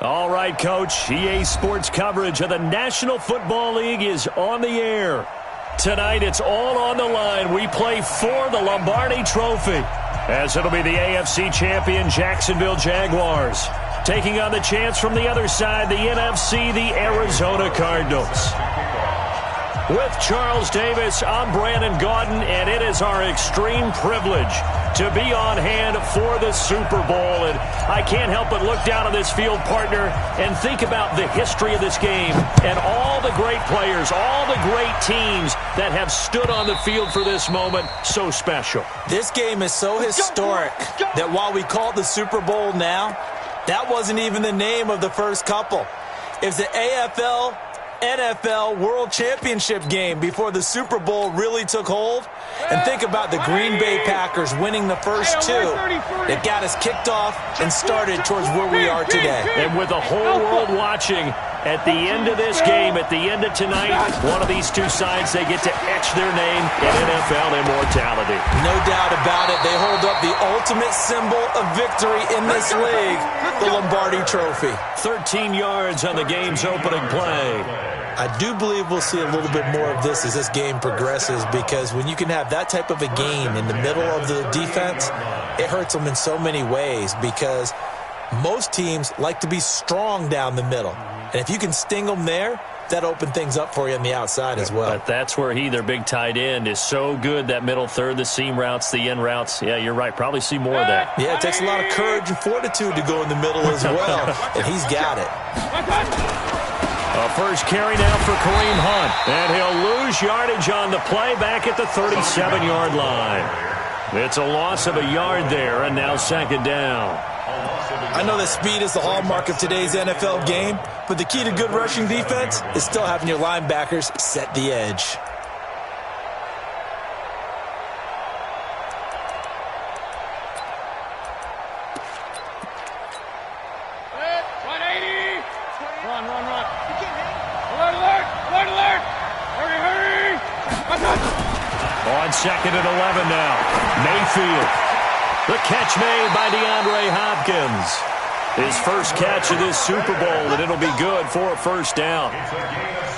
All right, Coach. EA Sports coverage of the National Football League is on the air. Tonight, it's all on the line. We play for the Lombardi Trophy, as it'll be the AFC champion Jacksonville Jaguars taking on the chance from the other side, the NFC, the Arizona Cardinals. With Charles Davis, I'm Brandon Gaudin, and it is our extreme privilege to be on hand for the Super Bowl. And I can't help but look down on this field, partner, and think about the history of this game and all the great players, all the great teams that have stood on the field for this moment. So special. This game is so historic that while we call it the Super Bowl now, that wasn't even the name of the first couple. It's the AFL NFL World Championship game before the Super Bowl really took hold. And think about the Green Bay Packers winning the first two that got us kicked off and started towards where we are today. And with the whole world watching, at the end of this game, at the end of tonight, one of these two sides, they get to etch their name in NFL immortality. No doubt about it. They hold up the ultimate symbol of victory in this league, the Lombardi Trophy. 13 yards on the game's opening play. I do believe we'll see a little bit more of this as this game progresses, because when you can have that type of a game in the middle of the defense, it hurts them in so many ways, because most teams like to be strong down the middle. And if you can sting them there, that opens things up for you on the outside as well. But that's where their big tight end, is so good, that middle third, the seam routes, the end routes. Yeah, you're right. Probably see more of that. Yeah, it takes a lot of courage and fortitude to go in the middle as well, and he's got it. A first carry now for Kareem Hunt. And he'll lose yardage on the play back at the 37-yard line. It's a loss of a yard there, and now second down. I know that speed is the hallmark of today's NFL game, but the key to good rushing defense is still having your linebackers set the edge. On second and 11 now. Mayfield. The catch made by DeAndre Hopkins. His first catch of this Super Bowl, and it'll be good for a first down.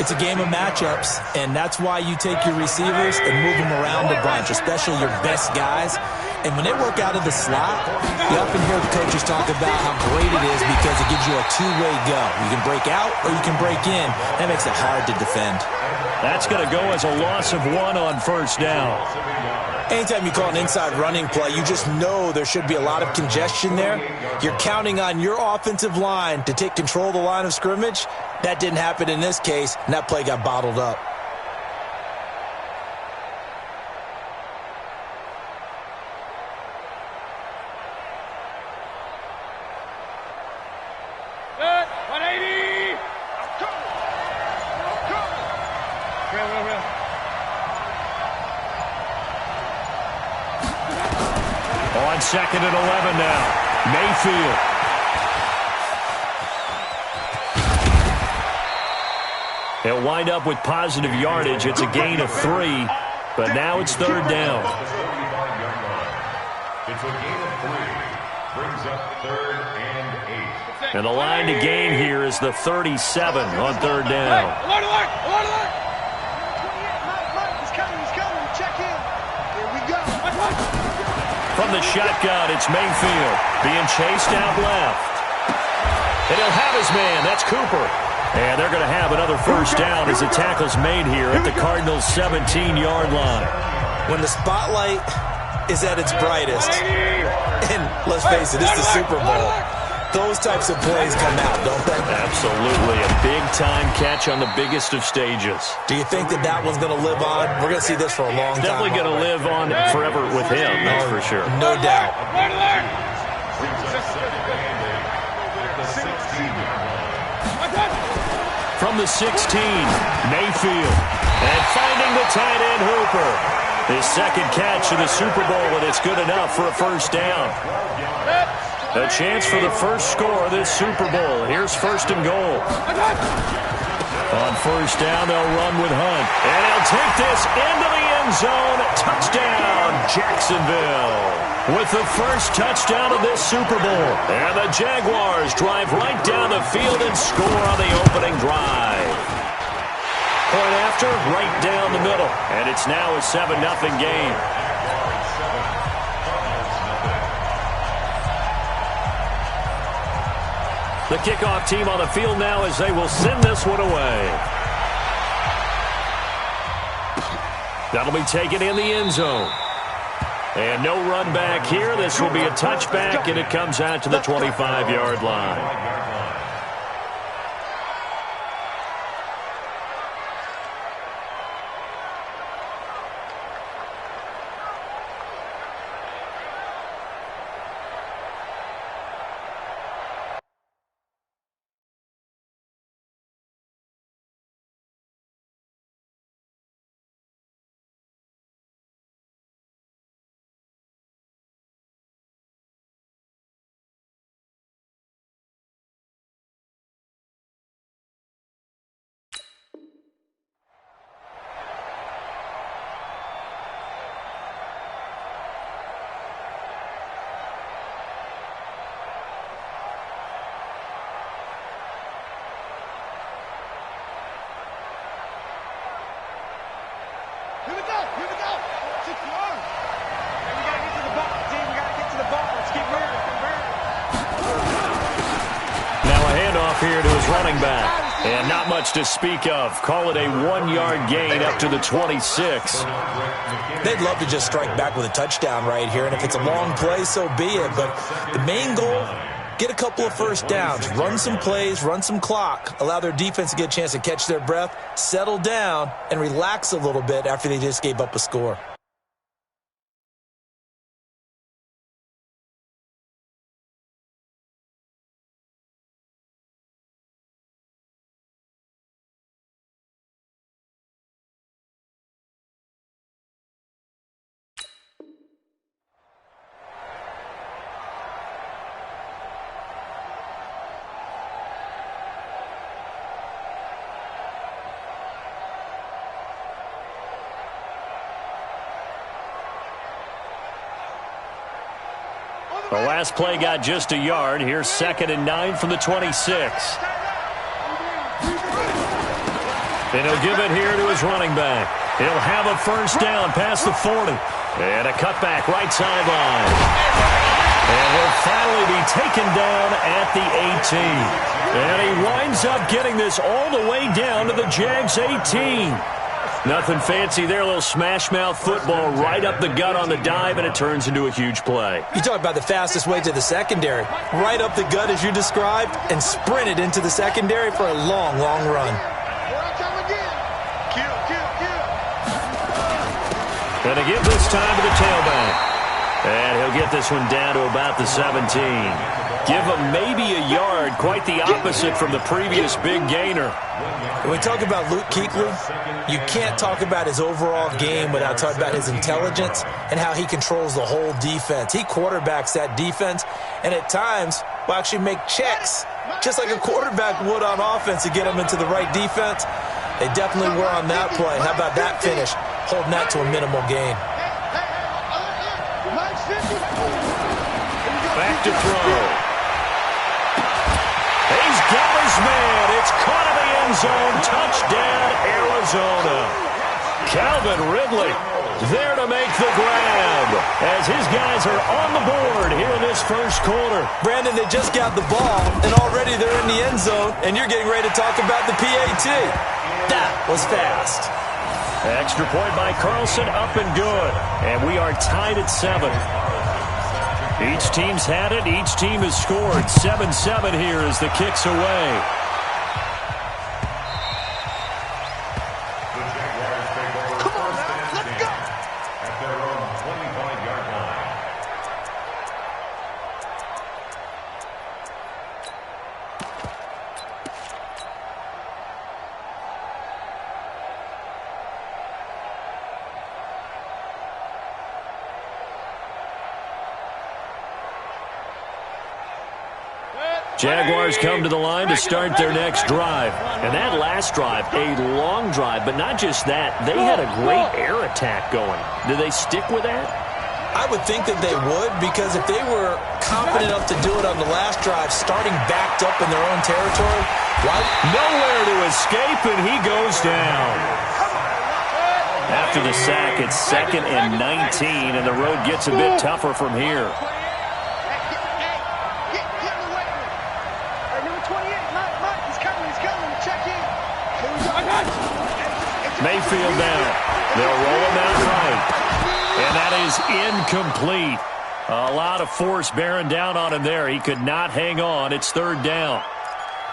It's a game of matchups, and that's why you take your receivers and move them around a bunch, especially your best guys. And when they work out of the slot, you often hear the coaches talk about how great it is because it gives you a two-way go. You can break out or you can break in. That makes it hard to defend. That's going to go as a loss of one on first down. Anytime you call an inside running play, you just know there should be a lot of congestion there. You're counting on your offensive line to take control of the line of scrimmage. That didn't happen in this case, and that play got bottled up. On second and 11 now. Mayfield. He'll wind up with positive yardage. It's a gain of 3, but now it's third down. It's a gain of 3. Brings up third and 8. And the line to gain here is the 37 on third down. From the shotgun, it's Mayfield being chased out left. And he'll have his man. That's Cooper. And they're going to have another first down as the tackle's made here at the Cardinals' 17-yard line. When the spotlight is at its brightest, and let's face it, it's the Super Bowl, those types of plays come out, don't they? Absolutely. A big-time catch on the biggest of stages. Do you think that that one's going to live on? We're going to see this for a long time. Definitely going to live on forever with him, that's for sure. No doubt. From the 16, Mayfield. And finding the tight end, Hooper. His second catch of the Super Bowl, and it's good enough for a first down. A chance for the first score of this Super Bowl. Here's first and goal. On first down, they'll run with Hunt. And he'll take this into the end end zone. Touchdown, Jacksonville. With the first touchdown of this Super Bowl. And the Jaguars drive right down the field and score on the opening drive. Point after, right down the middle. And it's now a 7-0 game. The kickoff team on the field now as they will send this one away. That'll be taken in the end zone. And no run back here. This will be a touchback, and it comes out to the 25-yard line. Here to his running back. And not much to speak of. Call it a 1-yard gain up to the 26. They'd love to just strike back with a touchdown right here. And if it's a long play, so be it. But the main goal, get a couple of first downs. Run some plays, run some clock. Allow their defense to get a chance to catch their breath, settle down, and relax a little bit after they just gave up a score. The last play got just a yard. Here's 2nd and 9 from the 26. And he'll give it here to his running back. He'll have a first down past the 40. And a cutback right sideline. And will finally be taken down at the 18. And he winds up getting this all the way down to the Jags 18. Nothing fancy there, a little smash-mouth football right up the gut on the dive, and it turns into a huge play. You talk about the fastest way to the secondary. Right up the gut as you described, and sprinted into the secondary for a long, long run. And to give this time to the tailback. And he'll get this one down to about the 17. Give him maybe a yard, quite the opposite from the previous big gainer. When we talk about Luke Kuechly, you can't talk about his overall game without talking about his intelligence and how he controls the whole defense. He quarterbacks that defense, and at times will actually make checks, just like a quarterback would on offense to get them into the right defense. They definitely were on that play. How about that finish, holding that to a minimal gain? Back to throw. He's got his man. It's caught in the end zone. Touchdown, Arizona. Calvin Ridley there to make the grab as his guys are on the board here in this first quarter. Brandon, they just got the ball, and already they're in the end zone, and you're getting ready to talk about the PAT. That was fast. Extra point by Carlson, up and good. And we are tied at 7. Each team's had it. Each team has scored. 7-7 here as the kick's away. Jaguars come to the line to start their next drive. And that last drive, a long drive, but not just that. They had a great air attack going. Do they stick with that? I would think that they would, because if they were confident enough to do it on the last drive, starting backed up in their own territory, why? Nowhere to escape, and he goes down. After the sack, it's 2nd and 19, and the road gets a bit tougher from here. Mayfield down. They'll roll him out right. And that is incomplete. A lot of force bearing down on him there. He could not hang on. It's 3rd down.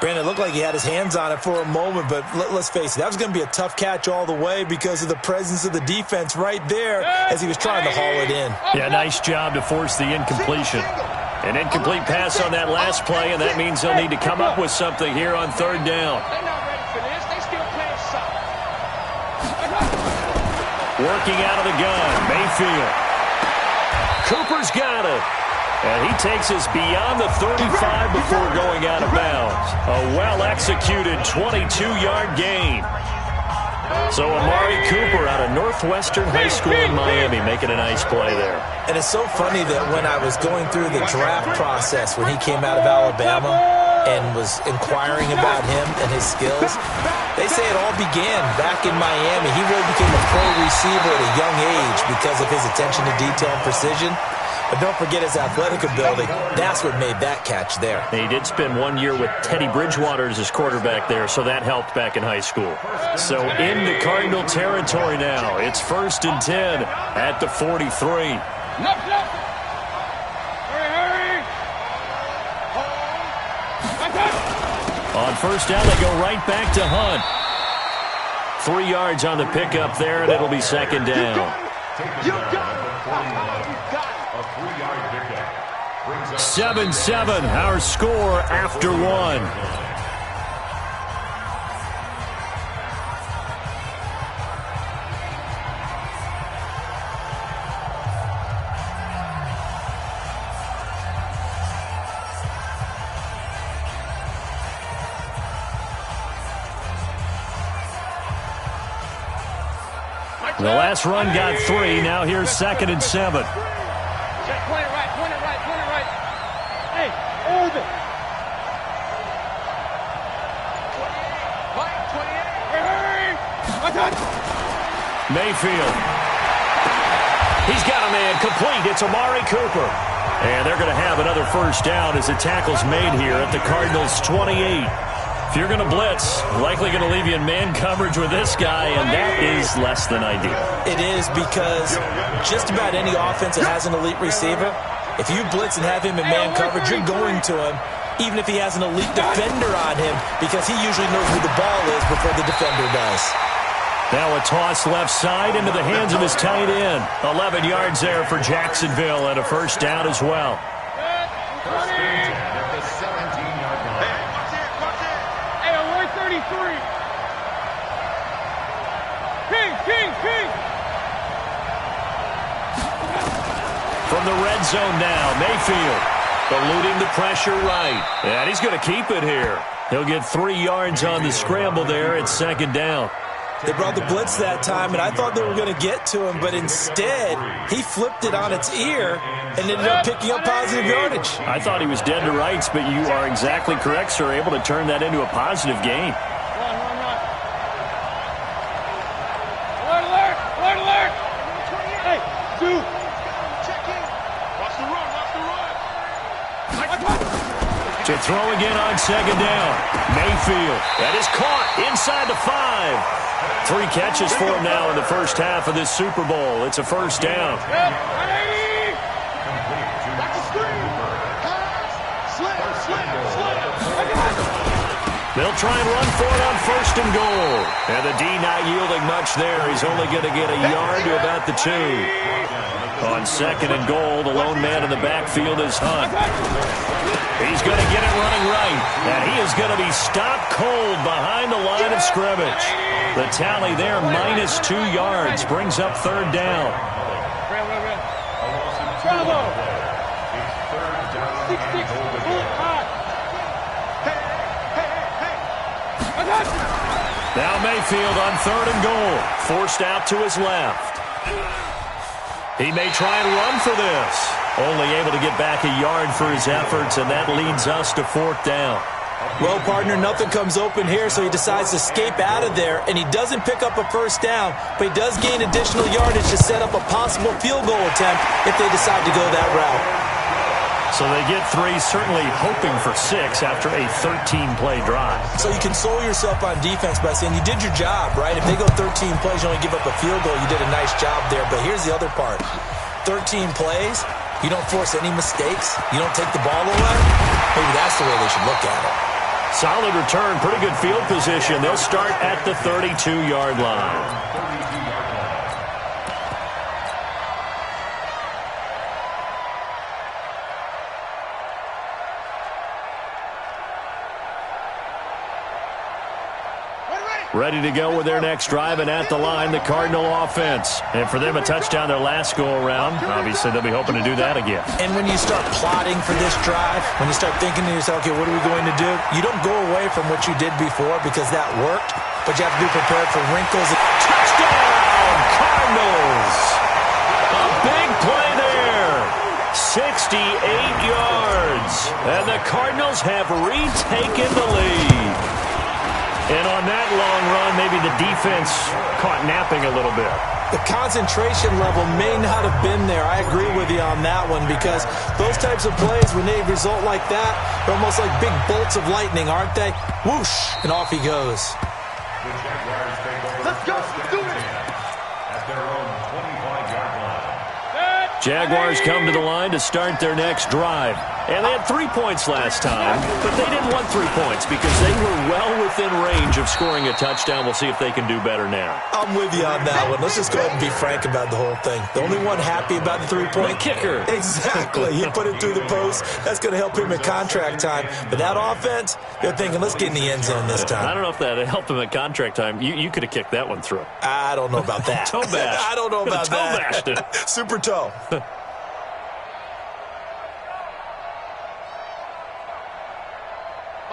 Brandon, it looked like he had his hands on it for a moment, but let's face it, that was going to be a tough catch all the way because of the presence of the defense right there as he was trying to haul it in. Yeah, nice job to force the incompletion. An incomplete pass on that last play, and that means they'll need to come up with something here on 3rd down. Working out of the gun, Mayfield. Cooper's got it. And he takes us beyond the 35 before going out of bounds. A well-executed 22-yard gain. So Amari Cooper out of Northwestern High School in Miami making a nice play there. And it's so funny that when I was going through the draft process when he came out of Alabama and was inquiring about him and his skills, they say it all began back in Miami. He really became a pro receiver at a young age because of his attention to detail and precision. But don't forget his athletic ability. That's what made that catch there. And he did spend 1 year with Teddy Bridgewater as his quarterback there, so that helped back in high school. So into Cardinal territory now. It's 1st and 10 at the 43. On 1st down, they go right back to Hunt. 3 yards on the pickup there, and it'll be 2nd down. 7-7, our score after 1. The last run got 3. Now here's 2nd and 7. Point it right. Hey, hold it. 28. Mayfield. He's got a man complete. It's Amari Cooper. And they're going to have another 1st down as the tackle's made here at the Cardinals' 28. If you're going to blitz, likely going to leave you in man coverage with this guy, and that is less than ideal. It is, because just about any offense that has an elite receiver, if you blitz and have him in man coverage, you're going to him, even if he has an elite defender on him, because he usually knows where the ball is before the defender does. Now a toss left side into the hands of his tight end. 11 yards there for Jacksonville, and a 1st down as well. King. From the red zone now, Mayfield eluding the pressure right. And he's going to keep it here. He'll get 3 yards on the scramble there at 2nd down. They brought the blitz that time, and I thought they were going to get to him, but instead, he flipped it on its ear and ended up picking up positive yardage. I thought he was dead to rights, but you are exactly correct, sir, able to turn that into a positive gain. Alert! Hey, dude! Check in. Watch the run. To throw again on 2nd down. Mayfield. That is caught inside the 5. 3 catches for him now in the 1st half of this Super Bowl. It's a 1st down. They'll try and run for it on 1st and goal. And the D not yielding much there. He's only going to get a yard to about the 2. On 2nd and goal, the lone man in the backfield is Hunt. He's going to get it running right. And he is going to be stopped cold behind the line of scrimmage. The tally there, -2 yards, brings up 3rd down. Bravo! 6-6, Now Mayfield on 3rd and goal. Forced out to his left. He may try and run for this. Only able to get back a yard for his efforts, and that leads us to 4th down. Well, partner, nothing comes open here, so he decides to escape out of there, and he doesn't pick up a 1st down, but he does gain additional yardage to set up a possible field goal attempt if they decide to go that route. So they get 3, certainly hoping for 6 after a 13-play drive. So you console yourself on defense by saying you did your job, right? If they go 13 plays, you only give up a field goal, you did a nice job there. But here's the other part. 13 plays, you don't force any mistakes, you don't take the ball away. Maybe that's the way they should look at it. Solid return, pretty good field position. They'll start at the 32-yard line. Ready to go with their next drive, and at the line, the Cardinal offense. And for them, a touchdown their last go-around. Obviously, they'll be hoping to do that again. And when you start plotting for this drive, when you start thinking to yourself, okay, what are we going to do? You don't go away from what you did before because that worked, but you have to be prepared for wrinkles. Touchdown, Cardinals! A big play there. 68 yards. And the Cardinals have retaken the lead. And on that long run, maybe the defense caught napping a little bit. The concentration level may not have been there. I agree with you on that one because those types of plays, when they result like that, they're almost like big bolts of lightning, aren't they? Whoosh, and off he goes. Let's go. Let's do it. At their own 25-yard line. Jaguars come to the line to start their next drive. And they had 3 points last time, but they didn't want 3 points because they were well within range of scoring a touchdown. We'll see if they can do better now. I'm with you on that one. Let's just go ahead and be frank about the whole thing. The only one happy about the 3-point? The kicker. Exactly. He put it through the post. That's going to help him at contract time. But that offense, they're thinking, let's get in the end zone this time. I don't know if that helped him at contract time. You could have kicked that one through. I don't know about that. Toe bash. I don't know about toe that. Bashed it. Super toe.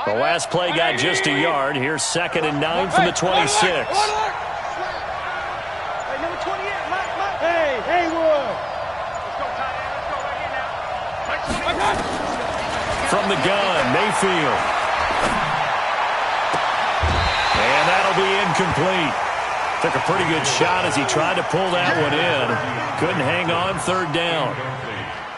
The last play got just a yard. Here's 2nd and 9 from the 26. Hey, number 28, Mike. Hey, Haywood. Let's go, tight end. Let's go right here now. From the gun, Mayfield. And that'll be incomplete. Took a pretty good shot as he tried to pull that one in. Couldn't hang on, 3rd down.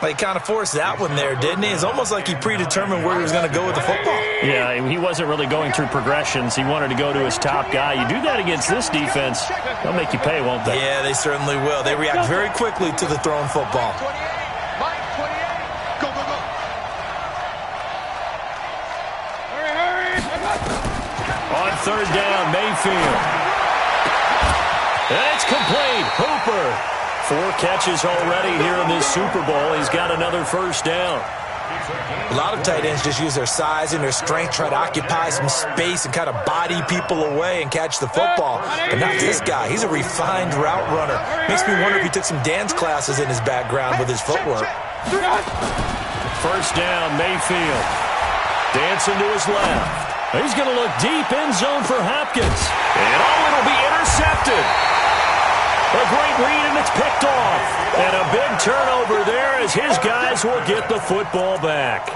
Well, he kind of forced that one there, didn't he? It's almost like he predetermined where he was going to go with the football. Yeah, he wasn't really going through progressions. He wanted to go to his top guy. You do that against this defense, they'll make you pay, won't they? Yeah, they certainly will. They react very quickly to the thrown football. 28, Mike, 28. Go, go, go. Hurry. On 3rd down, Mayfield. And it's complete. Hooper. 4 catches already here in this Super Bowl. He's got another 1st down. A lot of tight ends just use their size and their strength, try to occupy some space and kind of body people away and catch the football. But not this guy. He's a refined route runner. Makes me wonder if he took some dance classes in his background with his footwork. 1st down, Mayfield. Dancing to his left. He's going to look deep in zone for Hopkins. And it'll be intercepted. A great read, and it's picked off. And a big turnover there as his guys will get the football back.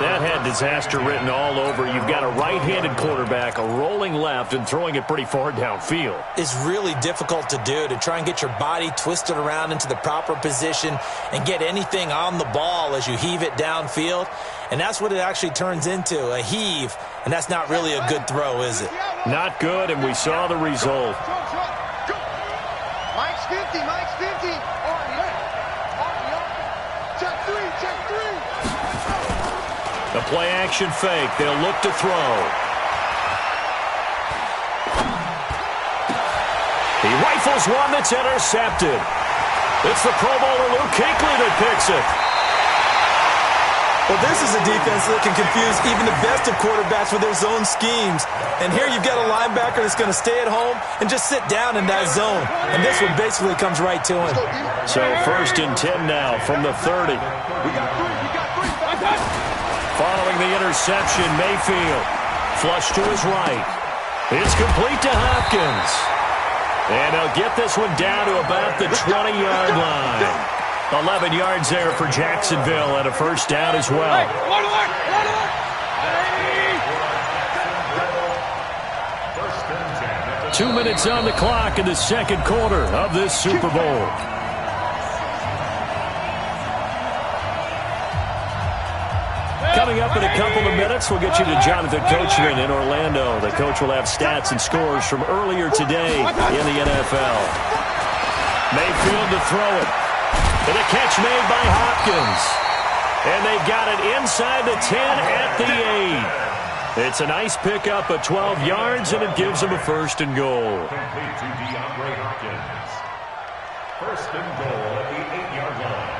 That had disaster written all over. You've got a right-handed quarterback, a rolling left, and throwing it pretty far downfield. It's really difficult to do, to try and get your body twisted around into the proper position and get anything on the ball as you heave it downfield. And that's what it actually turns into, a heave. And that's not really a good throw, is it? Not good, and we saw the result. Mike's 50. Check 3. The play-action fake. They'll look to throw. He rifles one that's intercepted. It's the Pro Bowler Luke Kuechly that picks it. Well, this is a defense that can confuse even the best of quarterbacks with their zone schemes. And here you've got a linebacker that's going to stay at home and just sit down in that zone. And this one basically comes right to him. So 1st and 10 now from the 30. Following the interception, Mayfield flush to his right. It's complete to Hopkins. And they'll get this one down to about the 20-yard line. 11 yards there for Jacksonville and a first down as well. 2 minutes on the clock in the second quarter of this Super Bowl. Coming up in a couple of minutes, we'll get you to Jonathan Coachman in Orlando. The coach will have stats and scores from earlier today in the NFL. Mayfield to throw it. And a catch made by Hopkins. And they've got it inside the 10 at the 8. It's a nice pickup of 12 yards, and it gives them a first and goal. Complete to DeAndre Hopkins. First and goal at the 8-yard line.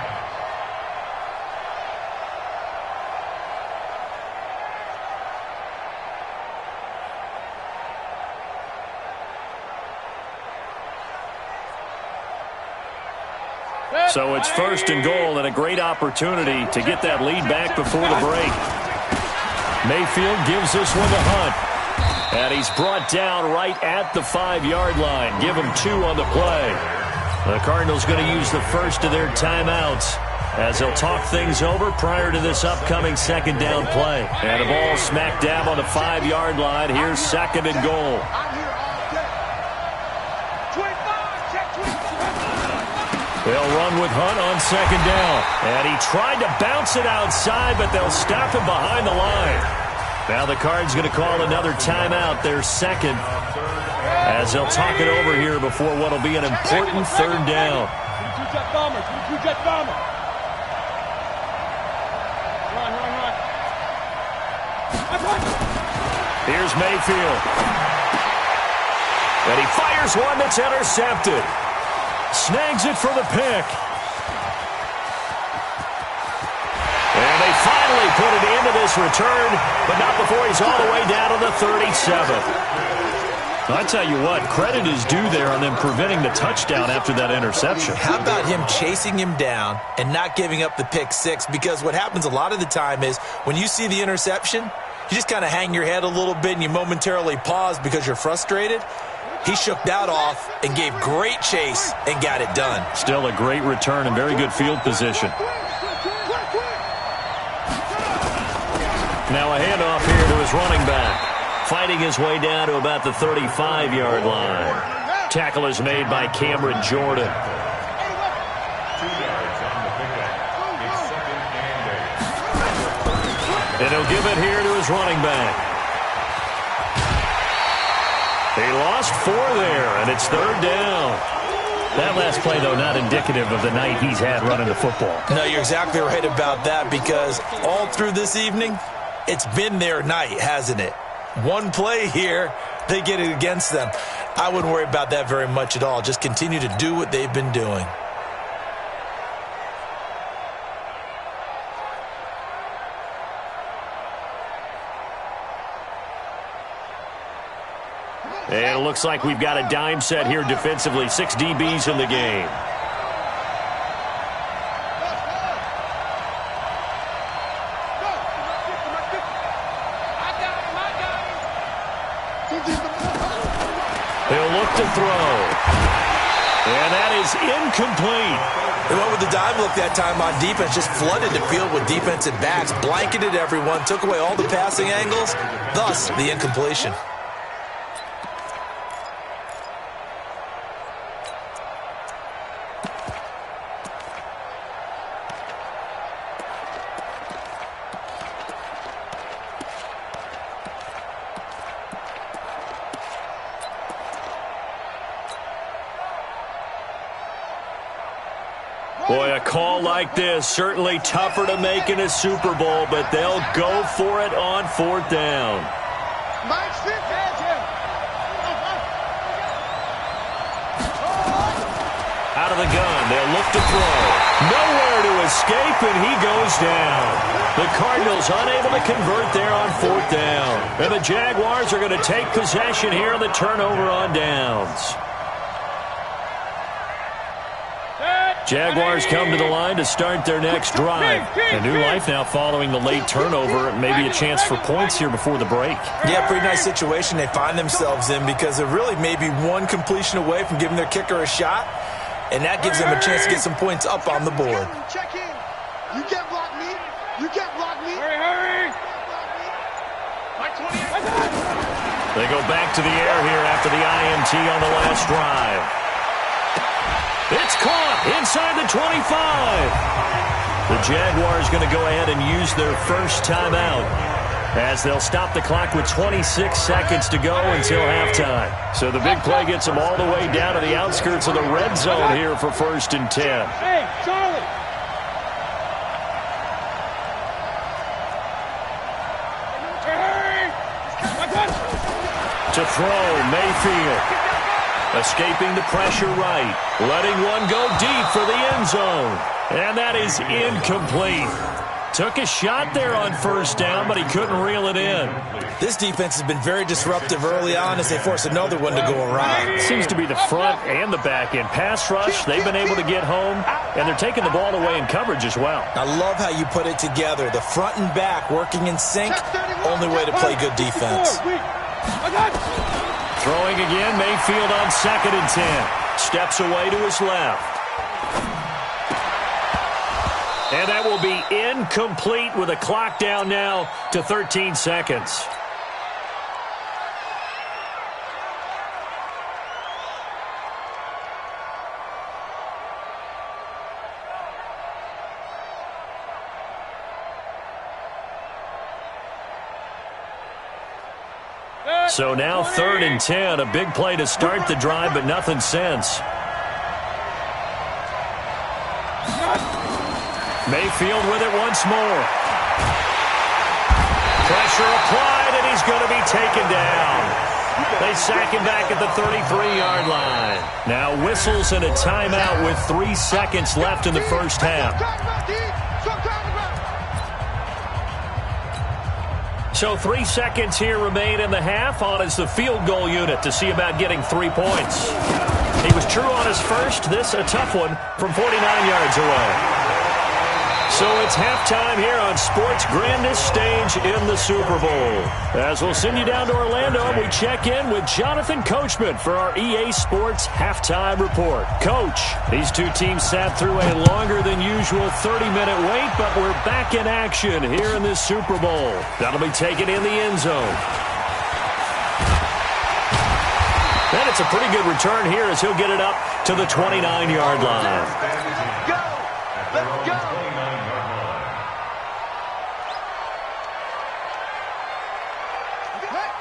So it's first and goal and a great opportunity to get that lead back before the break. Mayfield gives this one to Hunt. And he's brought down right at the 5-yard line. Give him 2 on the play. The Cardinals going to use the first of their timeouts as they'll talk things over prior to this upcoming second down play. And the ball smack dab on the 5-yard line. Here's second and goal. They'll run with Hunt on second down. And he tried to bounce it outside, but they'll stop him behind the line. Now the Cards going to call another timeout, their second, as they'll talk it over here before what will be an important third down. Here's Mayfield. And he fires one that's intercepted. Snags it for the pick. And they finally put it into this return, but not before he's all the way down to the 37. I tell you what, credit is due there on them preventing the touchdown after that interception. How about him chasing him down and not giving up the pick six? Because what happens a lot of the time is when you see the interception, you just kind of hang your head a little bit and you momentarily pause because you're frustrated. He shook that off and gave great chase and got it done. Still a great return and very good field position. Now a handoff here to his running back. Fighting his way down to about the 35-yard line. Tackle is made by Cameron Jordan. 2 yards on the pickup. It's second and 8. And he'll give it here to his running back. He lost 4 there, and it's third down. That last play, though, not indicative of the night he's had running the football. No, you're exactly right about that because all through this evening, it's been their night, hasn't it? One play here, they get it against them. I wouldn't worry about that very much at all. Just continue to do what they've been doing. And it looks like we've got a dime set here defensively. 6 DBs in the game. He'll look to throw. And that is incomplete. They went with the dime look that time on defense, just flooded the field with defensive backs, blanketed everyone, took away all the passing angles, thus the incompletion. Boy, a call like this, certainly tougher to make in a Super Bowl, but they'll go for it on 4th down. Out of the gun, they'll look to throw. Nowhere to escape, and he goes down. The Cardinals unable to convert there on 4th down. And the Jaguars are going to take possession here on the turnover on downs. Jaguars come to the line to start their next drive. A new life now following the late turnover. Maybe a chance for points here before the break. Yeah, pretty nice situation they find themselves in because they're really maybe one completion away from giving their kicker a shot, and that gives them a chance to get some points up on the board. Check in. You can't block me. You can't block me. Hurry. They go back to the air here after the INT on the last drive. It's caught inside the 25. The Jaguars going to go ahead and use their first timeout as they'll stop the clock with 26 seconds to go until halftime. So the big play gets them all the way down to the outskirts of the red zone here for 1st and 10. Hey, Charlie. To throw, Mayfield. Escaping the pressure right. Letting one go deep for the end zone. And that is incomplete. Took a shot there on 1st down, but he couldn't reel it in. This defense has been very disruptive early on as they force another one to go around. Seems to be the front and the back end. Pass rush, they've been able to get home, and they're taking the ball away in coverage as well. I love how you put it together. The front and back working in sync, only way to play good defense. Throwing again, Mayfield on 2nd and 10. Steps away to his left. And that will be incomplete with a clock down now to 13 seconds. So now 3rd and 10, a big play to start the drive, but nothing since. Mayfield with it once more. Pressure applied, and he's going to be taken down. They sack him back at the 33-yard line. Now whistles and a timeout with 3 seconds left in the first half. So 3 seconds here remain in the half. On is the field goal unit to see about getting 3 points. He was true on his first. This a tough one from 49 yards away. So it's halftime here on sports' grandest stage in the Super Bowl. As we'll send you down to Orlando, we check in with Jonathan Coachman for our EA Sports Halftime Report. Coach, these two teams sat through a longer than usual 30-minute wait, but we're back in action here in this Super Bowl. That'll be taken in the end zone. And it's a pretty good return here as he'll get it up to the 29-yard line. Let's go.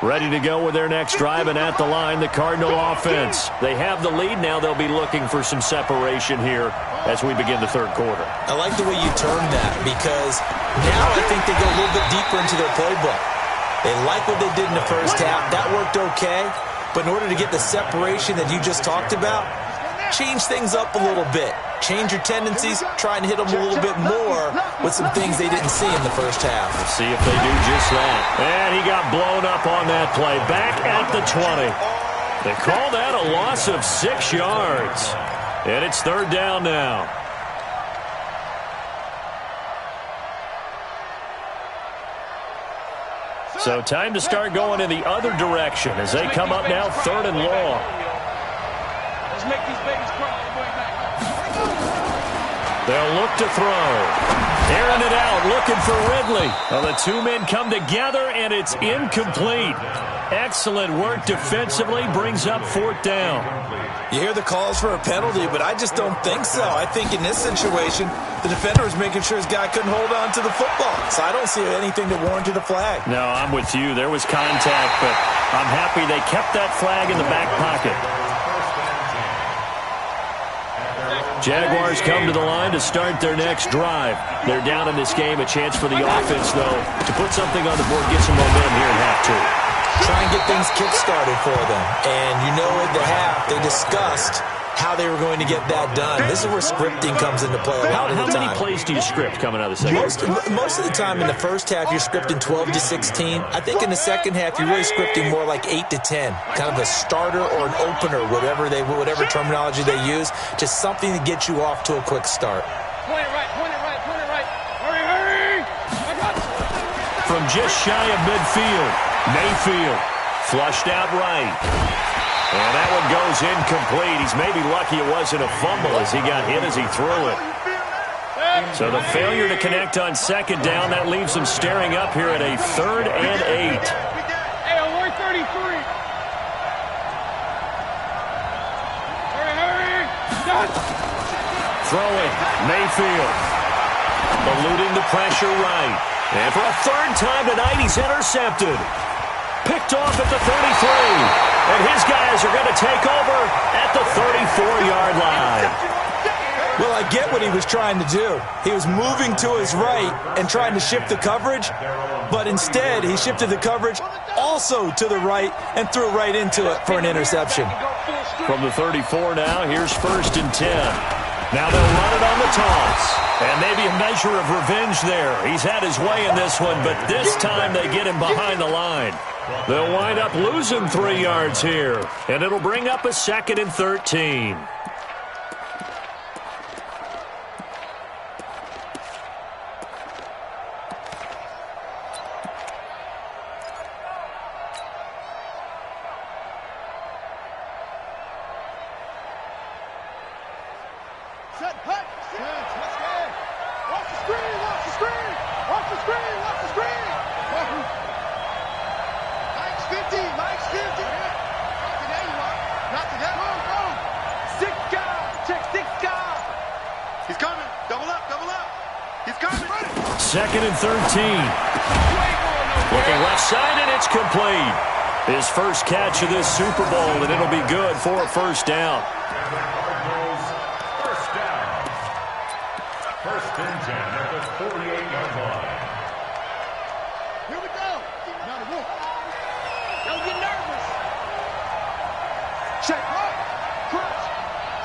Ready to go with their next drive, and at the line, the Cardinal offense. They have the lead. Now they'll be looking for some separation here as we begin the third quarter. I like the way you termed that because now I think they go a little bit deeper into their playbook. They like what they did in the first half. That worked okay. But in order to get the separation that you just talked about, change things up a little bit. Change your tendencies, try and hit them a little bit more with some things they didn't see in the first half. We'll see if they do just that. And he got blown up on that play. Back at the 20. They call that a loss of 6 yards. And it's 3rd down now. So time to start going in the other direction as they come up now 3rd and long. Let's make these babies cry all the way back. They'll look to throw. Airing it out, looking for Ridley. Well, the two men come together, and it's incomplete. Excellent work defensively, brings up 4th down. You hear the calls for a penalty, but I just don't think so. I think in this situation, the defender was making sure his guy couldn't hold on to the football. So I don't see anything that warranted a flag. No, I'm with you. There was contact, but I'm happy they kept that flag in the back pocket. Jaguars come to the line to start their next drive. They're down in this game. A chance for the offense, though, to put something on the board, get some momentum here in half 2. Try and get things kick-started for them. And you know at the half, they discussed how they were going to get that done. This is where scripting comes into play a lot of the time. How many plays do you script coming out of the second? Most of the time in the first half, you're scripting 12 to 16. I think in the second half, you're really scripting more like 8 to 10. Kind of a starter or an opener, whatever terminology they use. Just something to get you off to a quick start. Point it right, point it right, point it right. Hurry, hurry! I got you. From just shy of midfield, Mayfield flushed out right. And that one goes incomplete. He's maybe lucky it wasn't a fumble as he got hit as he threw it. So the failure to connect on second down, that leaves him staring up here at a 3rd and 8. Hey, on 133. Hurry, hurry! Done! Throwing, Mayfield. Eluding the pressure right. And for a 3rd time tonight, he's intercepted. Picked off at the 33. And his guys are going to take over at the 34-yard line. Well, I get what he was trying to do. He was moving to his right and trying to shift the coverage, but instead he shifted the coverage also to the right and threw right into it for an interception. From the 34 now, here's 1st and 10. Now they'll run it on the toss. And maybe a measure of revenge there. He's had his way in this one, but this time they get him behind the line. They'll wind up losing 3 yards here, and it'll bring up a 2nd and 13. Second and 13. Looking left side, and it's complete. His first catch of this Super Bowl, and it'll be good for a 1st down. First down. 1st and 10 at the 48-yard line. Here we go. Don't get nervous. Check. Crunch.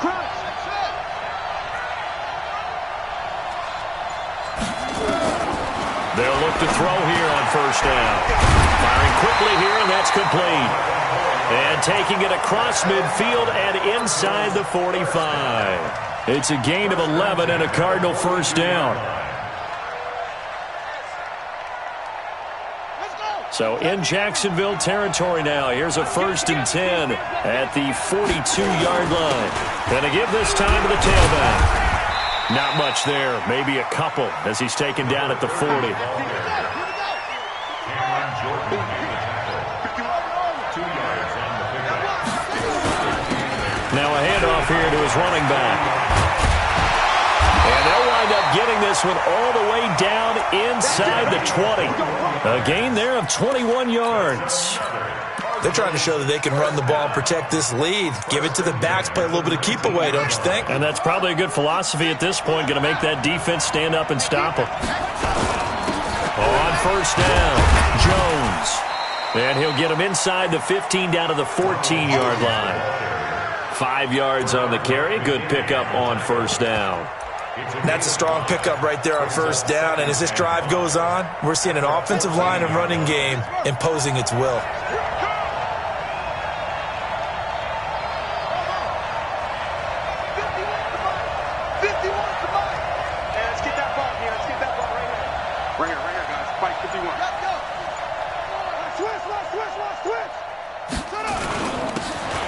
Crunch. They'll look to throw here on 1st down. Firing quickly here, and that's complete. And taking it across midfield and inside the 45. It's a gain of 11 and a Cardinal 1st down. So in Jacksonville territory now. Here's a 1st and 10 at the 42-yard line. And to give this time to the tailback. Not much there, maybe a couple as he's taken down at the 40. Now a handoff here to his running back. And they'll wind up getting this one all the way down inside the 20. A gain there of 21 yards. They're trying to show that they can run the ball and protect this lead. Give it to the backs, play a little bit of keep away, don't you think? And that's probably a good philosophy at this point, going to make that defense stand up and stop them. On 1st down, Jones. And he'll get him inside the 15 down to the 14-yard line. 5 yards on the carry. Good pickup on 1st down. That's a strong pickup right there on 1st down. And as this drive goes on, we're seeing an offensive line and running game imposing its will.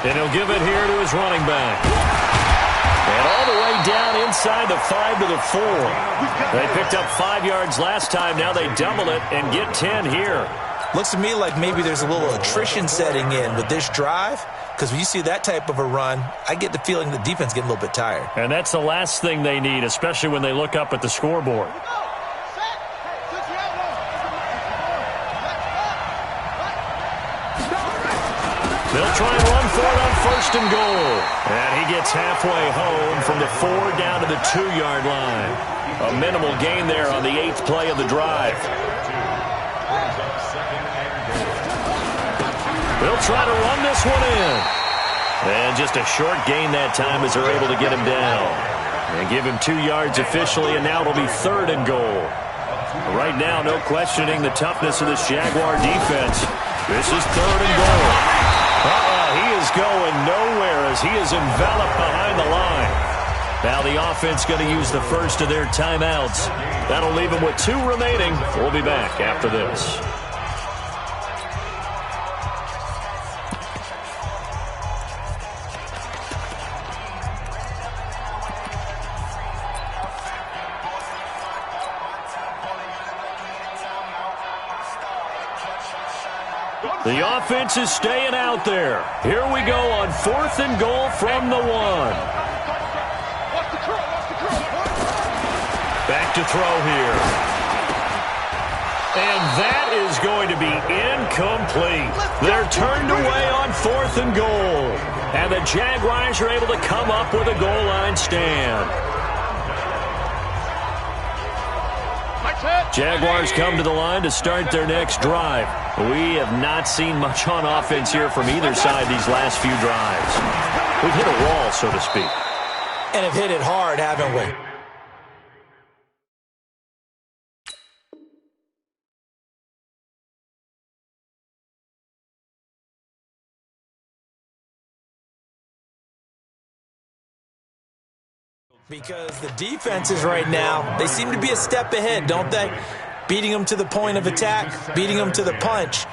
And he'll give it here to his running back. And all the way down inside the 5 to the 4. They picked up 5 yards last time. Now they double it and get 10 here. Looks to me like maybe there's a little attrition setting in with this drive. Because when you see that type of a run, I get the feeling the defense getting a little bit tired. And that's the last thing they need, especially when they look up at the scoreboard. They'll try and run for it on 1st and goal. And he gets halfway home from the 4 down to the 2-yard line. A minimal gain there on the 8th play of the drive. They'll try to run this one in. And just a short gain that time as they're able to get him down. And give him 2 yards officially, and now it'll be 3rd and goal. Right now, no questioning the toughness of this Jaguar defense. This is 3rd and goal. He is going nowhere as he is enveloped behind the line. Now the offense going to use the first of their timeouts. That'll leave them with 2 remaining. We'll be back after this. The offense is staying out there. Here we go on 4th and goal from the 1. Back to throw here. And that is going to be incomplete. They're turned away on 4th and goal. And the Jaguars are able to come up with a goal line stand. Jaguars come to the line to start their next drive. We have not seen much on offense here from either side these last few drives. We've hit a wall, so to speak. And have hit it hard, haven't we? Because the defenses right now, they seem to be a step ahead, don't they? Beating them to the point of attack, beating them to the punch.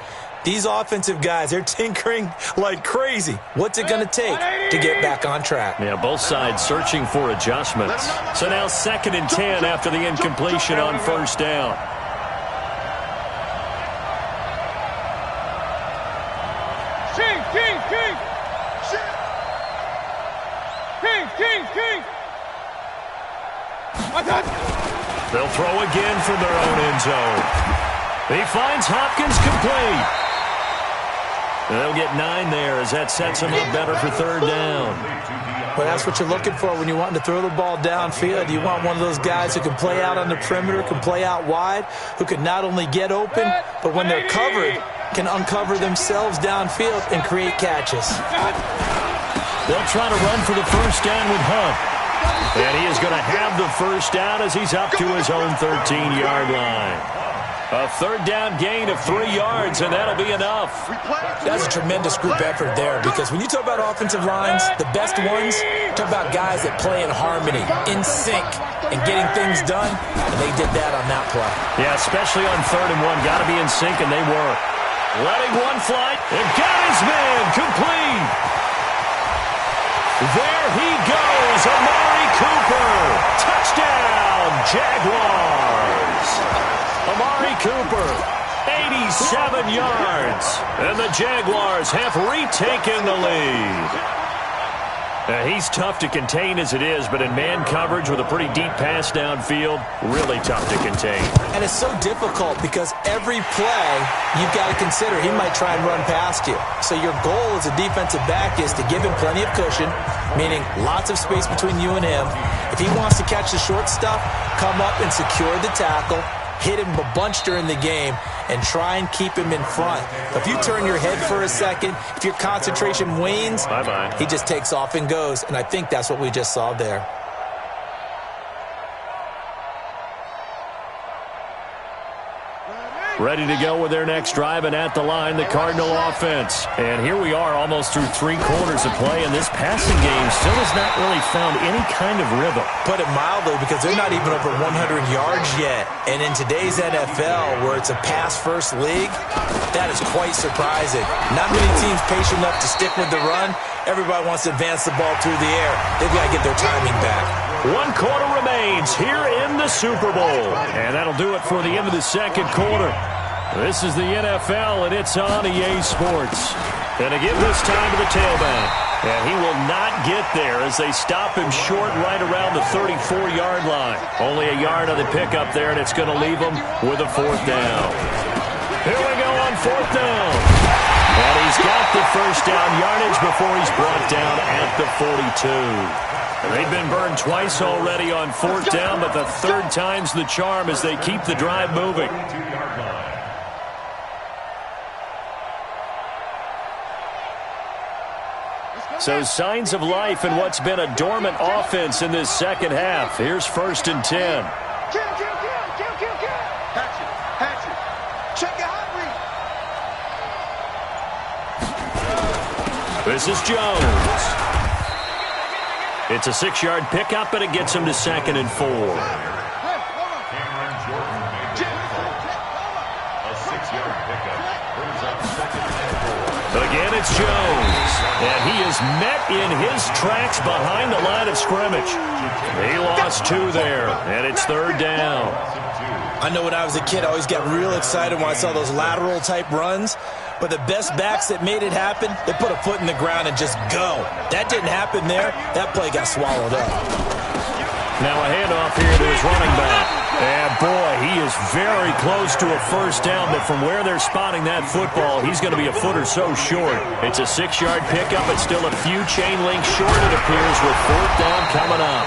These offensive guys, they're tinkering like crazy. What's it going to take to get back on track? Yeah, both sides searching for adjustments. So now 2nd and 10 after the incompletion on 1st down. King. They'll throw again from their own end zone. He finds Hopkins complete. They'll get 9 there as that sets him up better for 3rd down. Well, that's what you're looking for when you want to throw the ball downfield. You want one of those guys who can play out on the perimeter, can play out wide, who can not only get open, but when they're covered, can uncover themselves downfield and create catches. They'll try to run for the 1st down with Hunt. And he is going to have the 1st down as he's up to his own 13-yard line. A 3rd down gain of 3 yards, and that'll be enough. That's a tremendous group effort there, because when you talk about offensive lines, the best ones, talk about guys that play in harmony, in sync, and getting things done, and they did that on that play. Yeah, especially on 3rd and 1. Got to be in sync, and they were. Letting one fly, and got his man complete. There he goes, Amari Cooper. Touchdown, Jaguars. Amari Cooper, 87 yards. And the Jaguars have retaken the lead. He's tough to contain as it is, but in man coverage with a pretty deep pass downfield, really tough to contain. And it's so difficult because every play you've got to consider he might try and run past you. So your goal as a defensive back is to give him plenty of cushion, meaning lots of space between you and him. If he wants to catch the short stuff, come up and secure the tackle, hit him a bunch during the game, and try and keep him in front. If you turn your head for a second, if your concentration wanes, bye-bye. He just takes off and goes, and I think that's what we just saw there. Ready to go with their next drive, and at the line, the Cardinal offense. And here we are almost through 3 quarters of play, and this passing game still has not really found any kind of rhythm. Put it mildly, because they're not even over 100 yards yet. And in today's NFL, where it's a pass-first league, that is quite surprising. Not many teams patient enough to stick with the run. Everybody wants to advance the ball through the air. They've got to get their timing back. 1 quarter remains here in the Super Bowl. And that'll do it for the end of the 2nd quarter. This is the NFL, and it's on EA Sports. And to give this time to the tailback. And he will not get there as they stop him short right around the 34-yard line. Only a yard on the pickup there, and it's going to leave him with a 4th down. Here we go on 4th down. And he's got the 1st down yardage before he's brought down at the 42. They've been burned twice already on 4th down, but the 3rd time's the charm as they keep the drive moving. So signs of life in what's been a dormant offense in this second half. Here's 1st and 10. This is Jones. It's a 6-yard pickup, and it gets him to 2nd and 4. But again, it's Jones. And he is met in his tracks behind the line of scrimmage. He lost 2 there, and it's 3rd down. I know when I was a kid, I always got real excited when I saw those lateral-type runs. But the best backs that made it happen, they put a foot in the ground and just go. That didn't happen there. That play got swallowed up. Now a handoff here to his running back. And, boy, he is very close to a 1st down, but from where they're spotting that football, he's going to be a foot or so short. It's a 6-yard pickup. It's still a few chain links short, it appears, with 4th down coming up.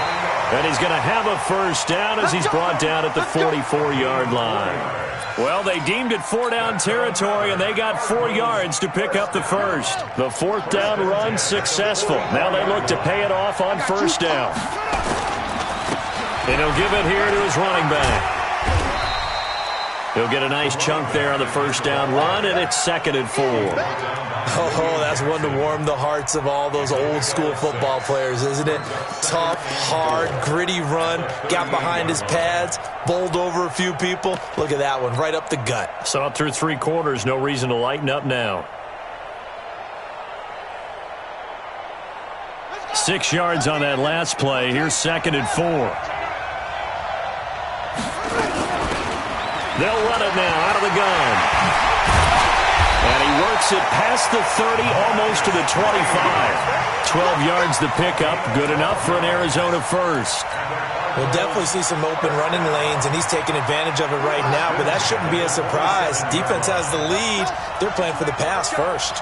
And he's going to have a 1st down as he's brought down at the 44-yard line. Well, they deemed it 4-down territory, and they got 4 yards to pick up the 1st. The 4th down run successful. Now they look to pay it off on 1st down. And he'll give it here to his running back. He'll get a nice chunk there on the 1st down run, and it's 2nd and 4. Oh, that's one to warm the hearts of all those old-school football players, isn't it? Tough, hard, gritty run, got behind his pads, bowled over a few people. Look at that one, right up the gut. Saw it through 3 quarters, no reason to lighten up now. 6 yards on that last play. Here's 2nd and 4. They'll run it now out of the gun. And he works it past the 30, almost to the 25. 12 yards the pickup, good enough for an Arizona 1st. We'll definitely see some open running lanes, and he's taking advantage of it right now, but that shouldn't be a surprise. Defense has the lead. They're playing for the pass first.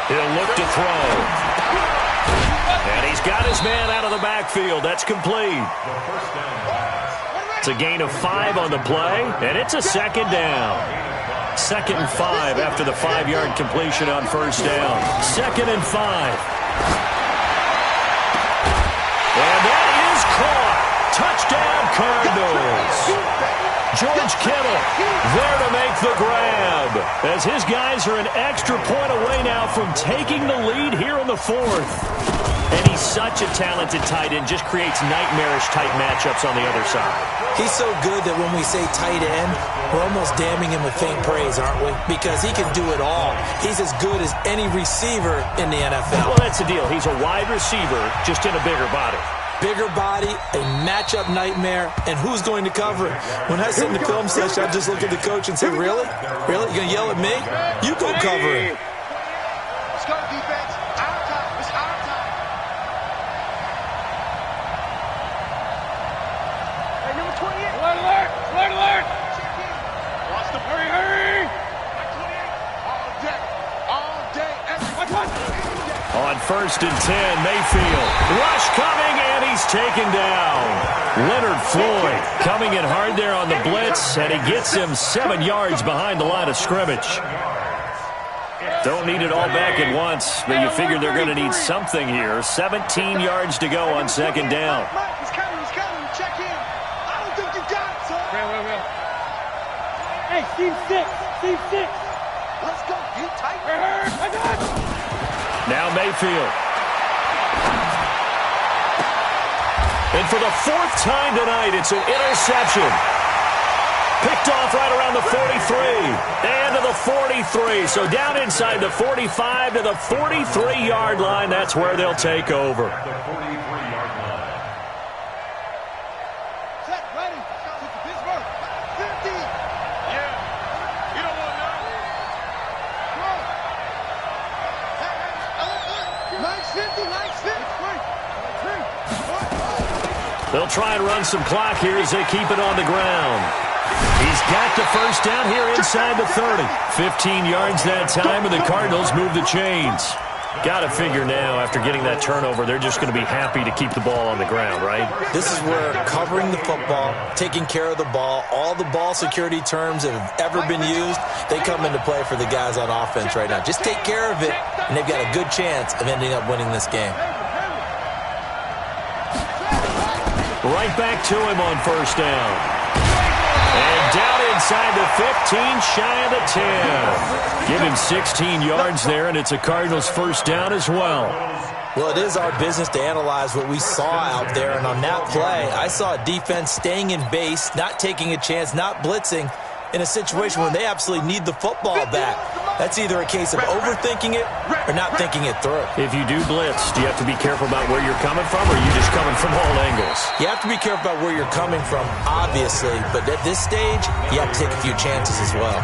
He'll look to throw. And he's got his man out of the backfield. That's complete. It's a gain of 5 on the play, and it's a 2nd down. 2nd and 5 after the 5-yard completion on 1st down. 2nd and 5. And that is caught. Touchdown, Cardinals. George Kittle there to make the grab, as his guys are an extra point away now from taking the lead here in the 4th. And he's such a talented tight end, just creates nightmarish-type matchups on the other side. He's so good that when we say tight end, we're almost damning him with faint praise, aren't we? Because he can do it all. He's as good as any receiver in the NFL. Well, that's the deal. He's a wide receiver, just in a bigger body. Bigger body, a matchup nightmare, and who's going to cover it? When I sit in the film session, I just look at the coach and say, really? Really? You going to yell at me? You go cover it. Let's go, defense. Our time. It's our time. Hey, number 28. Alert, alert. Alert, alert. Watch the hurry, hurry. All day. All day. Watch. On 1st and 10, Mayfield. Rush coming, and he's taken down. Leonard Floyd coming in hard there on the blitz, and he gets him 7 yards behind the line of scrimmage. Don't need it all back at once, but you figure they're going to need something here. 17 yards to go on 2nd down. He's coming. Check in. I don't think you got it, son. Real. Hey, Steve 6. Let's go. You tight. I got it. Now Mayfield. And for the 4th time tonight, it's an interception. Picked off right around the 43. And to the 43. So down inside the 45 to the 43-yard line. That's where they'll take over. The 43-yard line. Set, ready. Pittsburgh. 50. Yeah. You don't want to know. Nice 50. They'll try and run some clock here as they keep it on the ground. He's got the 1st down here inside the 30. 15 yards that time, and the Cardinals move the chains. Got to figure now, after getting that turnover, they're just going to be happy to keep the ball on the ground, right? This is where covering the football, taking care of the ball, all the ball security terms that have ever been used, they come into play for the guys on offense right now. Just take care of it, and they've got a good chance of ending up winning this game. Right back to him on first down. And down inside the 15, shy of the 10. Give him 16 yards there, and it's a Cardinals first down as well. Well, it is our business to analyze what we saw out there, and on that play, I saw a defense staying in base, not taking a chance, not blitzing, in a situation where they absolutely need the football back. That's either a case of overthinking it or not thinking it through. If you do blitz, do you have to be careful about where you're coming from, or are you just coming from all angles? You have to be careful about where you're coming from, obviously, but at this stage, you have to take a few chances as well.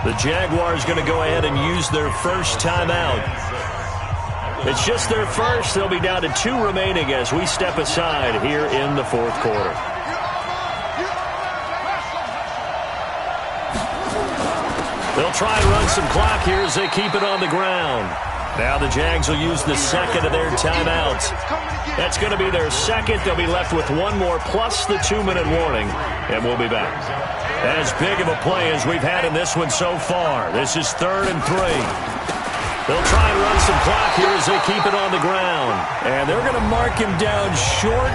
The Jaguars going to go ahead and use their first timeout. It's just their first. They'll be down to 2 remaining as we step aside here in the fourth quarter. They'll try and run some clock here as they keep it on the ground. Now the Jags will use the second of their timeouts. That's going to be their second. They'll be left with one more plus the 2-minute warning, and we'll be back. As big of a play as we've had in this one so far. This is 3rd and 3. They'll try and run some clock here as they keep it on the ground. And they're going to mark him down short,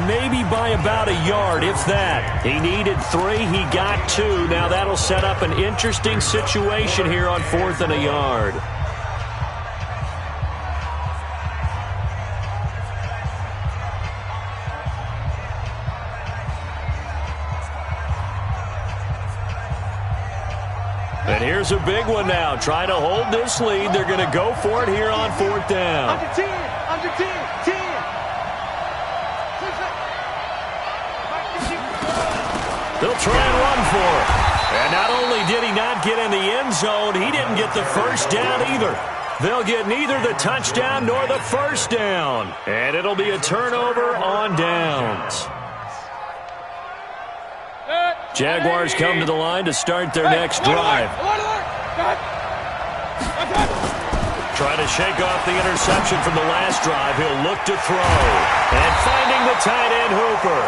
maybe by about a yard, if that. He needed 3. He got 2. Now that'll set up an interesting situation here on 4th and a yard. And here's a big one now. Trying to hold this lead. They're going to go for it here on 4th down. Under 10, under 10, 10. They'll try and run for it. And not only did he not get in the end zone, he didn't get the first down either. They'll get neither the touchdown nor the first down. And it'll be a turnover on downs. Jaguars come to the line to start their next drive. Trying to shake off the interception from the last drive. He'll look to throw. And finding the tight end Hooper.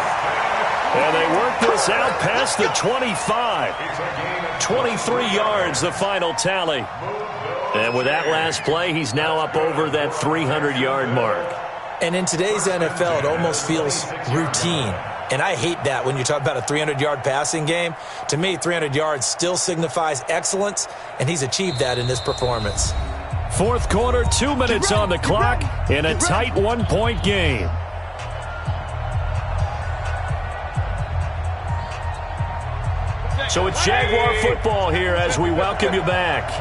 And they work this out past the 25. 23 yards, the final tally. And with that last play, he's now up over that 300-yard mark. And in today's NFL, it almost feels routine. And I hate that when you talk about a 300-yard passing game. To me, 300 yards still signifies excellence, and he's achieved that in this performance. Fourth quarter, 2 minutes on the clock in a tight 1-point game. So it's Jaguar football here as we welcome you back.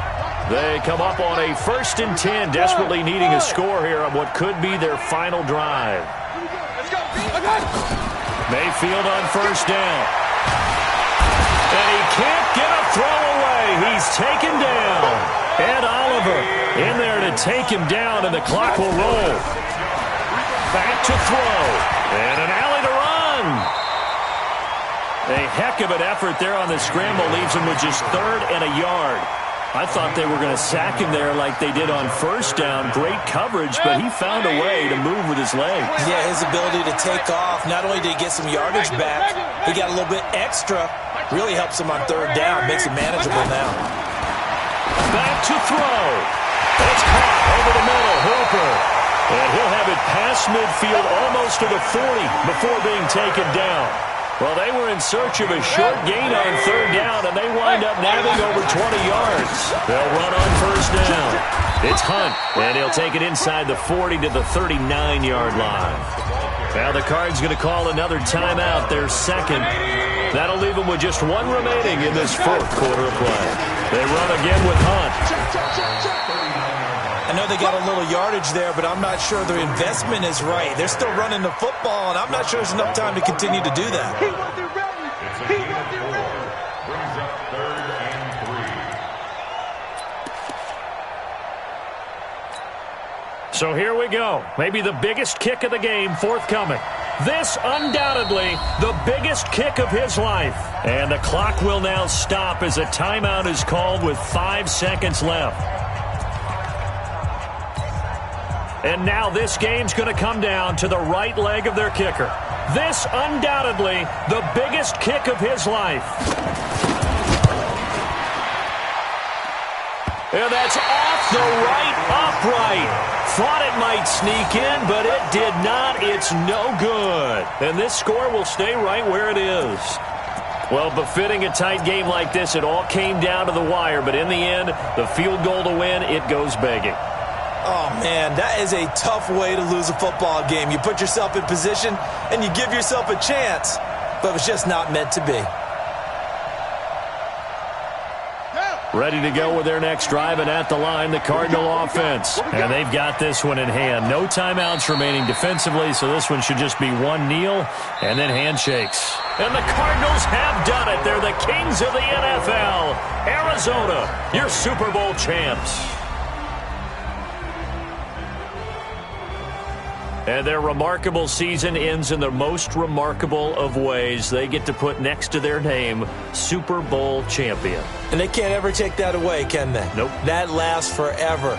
They come up on a 1st and 10, desperately needing a score here on what could be their final drive. Mayfield on first down. And he can't get a throw away. He's taken down. Ed Oliver in there to take him down, and the clock will roll. Back to throw. And an alley to run. A heck of an effort there on the scramble. Leaves him with just 3rd and a yard. I thought they were going to sack him there like they did on first down. Great coverage, but he found a way to move with his legs. Yeah, his ability to take off. Not only did he get some yardage back, he got a little bit extra. Really helps him on 3rd down. Makes it manageable now. Back to throw. It's caught over the middle. Hooper. And he'll have it past midfield almost to the 40 before being taken down. Well, they were in search of a short gain on 3rd down, and they wind up nabbing over 20 yards. They'll run on first down. It's Hunt, and he'll take it inside the 40 to the 39-yard line. Now the Cards going to call another timeout, their second. That'll leave them with just 1 remaining in this 4th quarter of play. They run again with Hunt. I know they got a little yardage there, but I'm not sure their investment is right. They're still running the football, and I'm not sure there's enough time to continue to do that. He wasn't ready. He wasn't ready. Brings up 3rd and 3. So here we go. Maybe the biggest kick of the game forthcoming. This undoubtedly the biggest kick of his life. And the clock will now stop as a timeout is called with 5 seconds left. And now this game's going to come down to the right leg of their kicker. This undoubtedly the biggest kick of his life. And that's off the right upright. Thought it might sneak in, but it did not. It's no good. And this score will stay right where it is. Well, befitting a tight game like this, it all came down to the wire. But in the end, the field goal to win, it goes begging. Oh, man, that is a tough way to lose a football game. You put yourself in position, and you give yourself a chance. But it's just not meant to be. Ready to go with their next drive, and at the line, the Cardinal offense. And they've got this one in hand. No timeouts remaining defensively, so this one should just be one kneel and then handshakes. And the Cardinals have done it. They're the kings of the NFL. Arizona, your Super Bowl champs. And their remarkable season ends in the most remarkable of ways. They get to put next to their name, Super Bowl champion. And they can't ever take that away, can they? Nope. That lasts forever.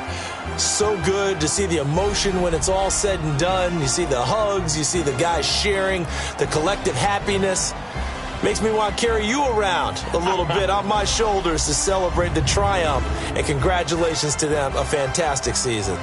So good to see the emotion when it's all said and done. You see the hugs. You see the guys sharing, the collective happiness. Makes me want to carry you around a little bit on my shoulders to celebrate the triumph. And congratulations to them. A fantastic season.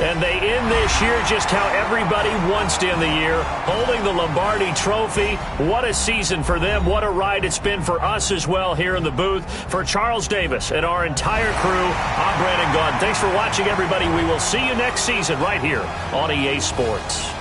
And they end this year just how everybody wants to end the year, holding the Lombardi Trophy. What a season for them. What a ride it's been for us as well here in the booth. For Charles Davis and our entire crew, I'm Brandon Gaudin. Thanks for watching, everybody. We will see you next season right here on EA Sports.